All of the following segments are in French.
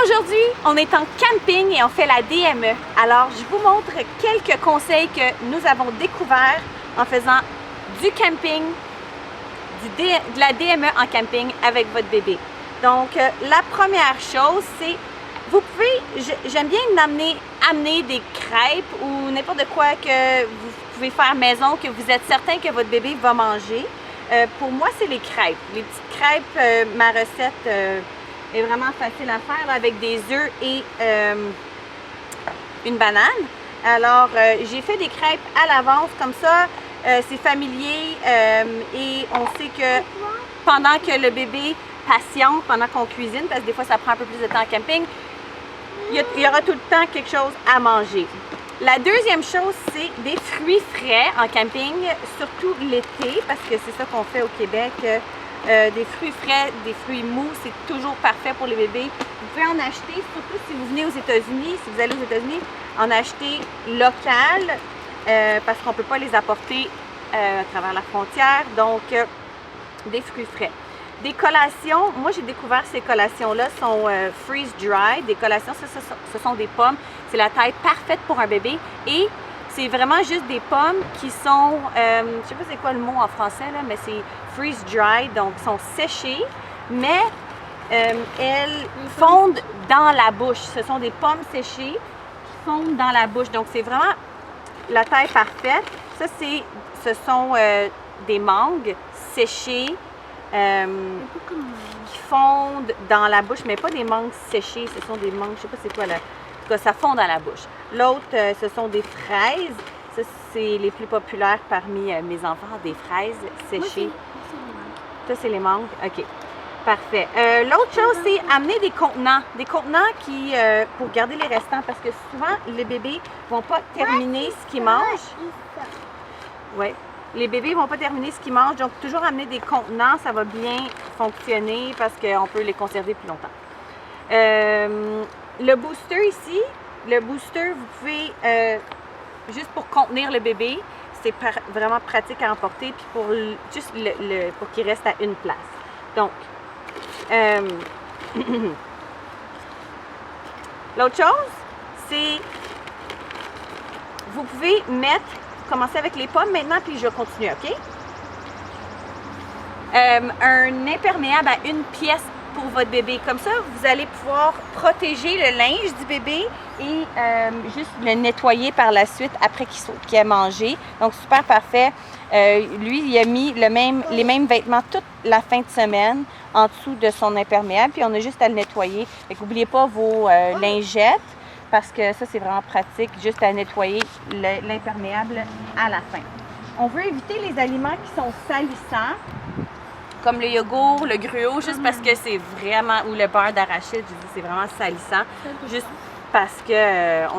Aujourd'hui, on est en camping et on fait la DME. Alors, je vous montre quelques conseils que nous avons découverts en faisant du camping, de la DME en camping avec votre bébé. Donc, la première chose, c'est, vous pouvez, j'aime bien amener des crêpes ou n'importe quoi que vous pouvez faire maison, que vous êtes certain que votre bébé va manger. Pour moi, c'est les crêpes. Les petites crêpes, ma recette est vraiment facile à faire là, avec des œufs et une banane. Alors, j'ai fait des crêpes à l'avance comme ça. C'est familier et on sait que pendant que le bébé patiente, pendant qu'on cuisine, parce que des fois ça prend un peu plus de temps en camping, il y aura tout le temps quelque chose à manger. La deuxième chose, c'est des fruits frais en camping, surtout l'été, parce que c'est ça qu'on fait au Québec. Des fruits frais, des fruits mous, c'est toujours parfait pour les bébés. Vous pouvez en acheter, surtout si vous venez aux États-Unis, si vous allez aux États-Unis, en acheter local, parce qu'on ne peut pas les apporter à travers la frontière. Donc, des fruits frais. Des collations, moi j'ai découvert ces collations-là sont freeze-dry. Des collations, ce sont des pommes. C'est la taille parfaite pour un bébé et c'est vraiment juste des pommes qui sont, je ne sais pas c'est quoi le mot en français, là, mais c'est freeze-dry, donc sont séchées, mais elles fondent dans la bouche. Ce sont des pommes séchées qui fondent dans la bouche. Donc c'est vraiment la taille parfaite. Ça, ce sont des mangues séchées qui fondent dans la bouche, mais pas des mangues séchées, ce sont des mangues, je sais pas c'est quoi là. En tout cas, ça fond dans la bouche. L'autre, ce sont des fraises. Ça, c'est les plus populaires parmi mes enfants, des fraises séchées. Ça, c'est les mangues. OK. Parfait. L'autre chose, c'est amener des contenants. Des contenants qui, pour garder les restants, parce que souvent, les bébés ne vont pas terminer ce qu'ils mangent. Oui. Les bébés ne vont pas terminer ce qu'ils mangent, donc toujours amener des contenants, ça va bien fonctionner parce qu'on peut les conserver plus longtemps. Le booster ici, le booster, vous pouvez, juste pour contenir le bébé, c'est vraiment pratique à emporter, puis pour juste pour qu'il reste à une place. Donc, l'autre chose, c'est, vous pouvez commencer avec les pommes maintenant, puis je vais continuer, OK? Un imperméable à une pièce pour votre bébé. Comme ça, vous allez pouvoir protéger le linge du bébé et juste le nettoyer par la suite après qu'il a mangé. Donc, super parfait. Lui, il a mis les mêmes vêtements toute la fin de semaine en dessous de son imperméable, puis on a juste à le nettoyer. Fait qu'oubliez pas vos lingettes, parce que ça, c'est vraiment pratique, juste à nettoyer l'imperméable à la fin. On veut éviter les aliments qui sont salissants, comme le yogourt, le gruau, juste parce que c'est vraiment, ou le beurre d'arachide, je dis c'est vraiment salissant, juste parce qu'on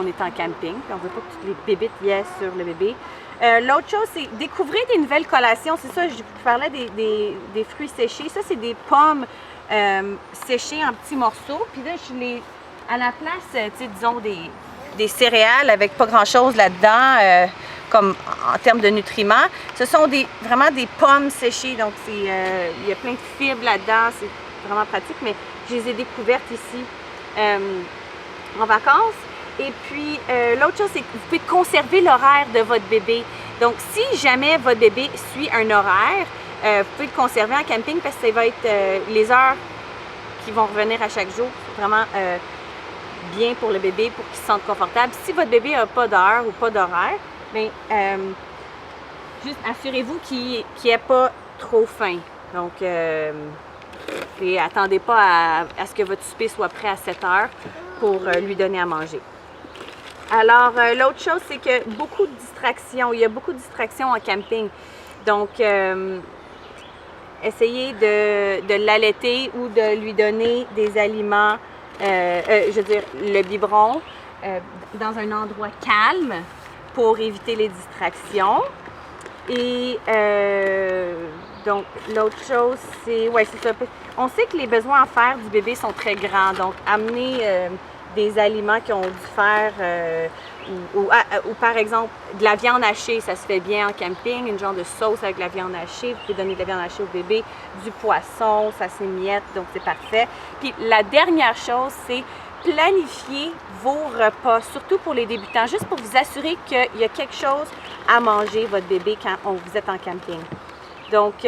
est en camping, puis on veut pas que toutes les bébites y aient sur le bébé. L'autre chose, c'est découvrir des nouvelles collations. C'est ça, je parlais des fruits séchés. Ça, c'est des pommes séchées en petits morceaux. Puis là, à la place, disons, des céréales avec pas grand-chose là-dedans, comme en termes de nutriments, ce sont vraiment des pommes séchées. Donc, il y a plein de fibres là-dedans. C'est vraiment pratique, mais je les ai découvertes ici en vacances. Et puis, l'autre chose, c'est que vous pouvez conserver l'horaire de votre bébé. Donc, si jamais votre bébé suit un horaire, vous pouvez le conserver en camping parce que ça va être les heures qui vont revenir à chaque jour. C'est vraiment bien pour le bébé, pour qu'il se sente confortable. Si votre bébé n'a pas d'heure ou pas d'horaire, bien, juste assurez-vous qu'il n'ait pas trop faim. Donc, et attendez pas à ce que votre souper soit prêt à 7 heures pour lui donner à manger. Alors, l'autre chose, c'est que beaucoup de distractions. Il y a beaucoup de distractions en camping. Donc, essayez de l'allaiter ou de lui donner des aliments, je veux dire, le biberon, dans un endroit calme pour éviter les distractions. Et donc, l'autre chose, c'est ça. On sait que les besoins en fer du bébé sont très grands. Donc, amener des aliments qui ont dû faire, ou par exemple, de la viande hachée, ça se fait bien en camping, une genre de sauce avec de la viande hachée. Vous pouvez donner de la viande hachée au bébé, du poisson, ça s'émiette, donc c'est parfait. Puis la dernière chose, c'est planifier vos repas, surtout pour les débutants, juste pour vous assurer qu'il y a quelque chose à manger, votre bébé, quand vous êtes en camping. Donc,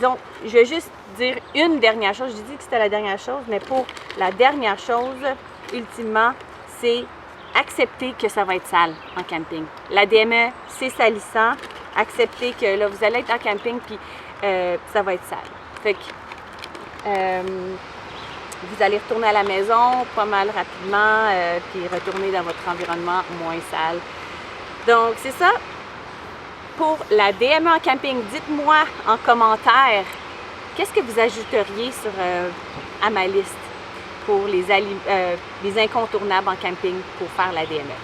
donc, je vais juste dire une dernière chose. Je dis que c'était la dernière chose, mais pour la dernière chose, ultimement, c'est accepter que ça va être sale en camping. La DME, c'est salissant. Acceptez que là, vous allez être en camping, puis ça va être sale. Fait que vous allez retourner à la maison pas mal rapidement, puis retourner dans votre environnement moins sale. Donc, c'est ça. Pour la DME en camping, dites-moi en commentaire qu'est-ce que vous ajouteriez à ma liste pour les incontournables en camping pour faire la DME.